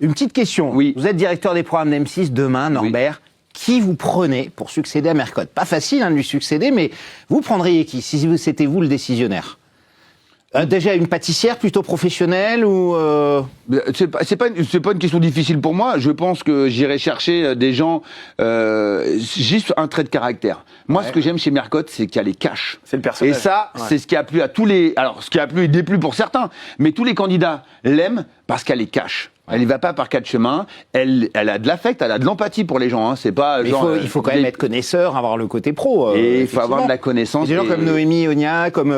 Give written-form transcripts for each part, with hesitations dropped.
Une petite question. Oui. Vous êtes directeur des programmes d'M6 demain, Norbert. Oui. Qui vous prenez pour succéder à Mercotte? Pas facile de lui succéder, mais vous prendriez qui si c'était vous le décisionnaire? Déjà une pâtissière plutôt professionnelle ou C'est pas une question difficile pour moi. Je pense que j'irai chercher des gens juste un trait de caractère. Moi, ce que j'aime chez Mercotte, c'est qu'il y a les cash. C'est le personnage. Et ça, c'est ce qui a plu à tous les. Alors, ce qui a plu et déplu pour certains, mais tous les candidats l'aiment parce qu'elle est cash. Elle y va pas par quatre chemins. Elle a de l'affect, elle a de l'empathie pour les gens. Hein. C'est pas. Genre, il faut quand même être connaisseur, avoir le côté pro. Et il faut avoir de la connaissance. Des gens comme Noémie Onia, comme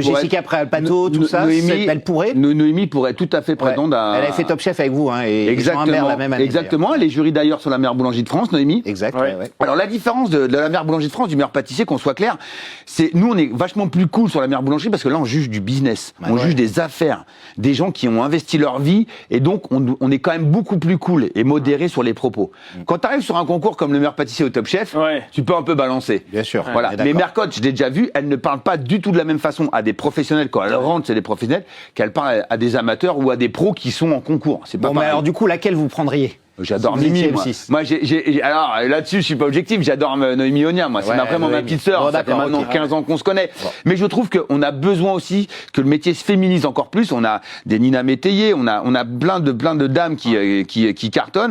Jessica Préalpato, tout ça. Elle pourrait. Noémie pourrait tout à fait prétendre à. Elle a fait Top Chef avec vous, hein, et exactement. La même année. Exactement. Elle est jury d'ailleurs sur la meilleure boulangerie de France, Noémie. Exact. Ouais. Ouais. Alors la différence de la meilleure boulangerie de France, du meilleur pâtissier, qu'on soit clair, c'est nous on est vachement plus cool sur la meilleure boulangerie parce que là on juge du business, on juge des affaires, des gens qui ont investi leur vie et donc on est quand même beaucoup plus cool et modéré sur les propos. Quand tu arrives sur un concours comme le meilleur pâtissier au Top Chef, tu peux un peu balancer. Bien sûr. Voilà. Mais Mercotte, je l'ai déjà vu, elle ne parle pas du tout de la même façon à des professionnels quand elle rentre, c'est des professionnels, qu'elle parle à des amateurs ou à des pros qui sont en concours. C'est pas bon, mais alors du coup, laquelle vous prendriez? J'adore Mimi, moi alors là-dessus, je suis pas objectif, j'adore Noémie Onia, moi, c'est vraiment ma petite sœur, ça fait maintenant 15 ans qu'on se connaît. Bon. Mais je trouve qu'on a besoin aussi que le métier se féminise encore plus, on a des Nina Métayer, on a plein de dames qui cartonnent.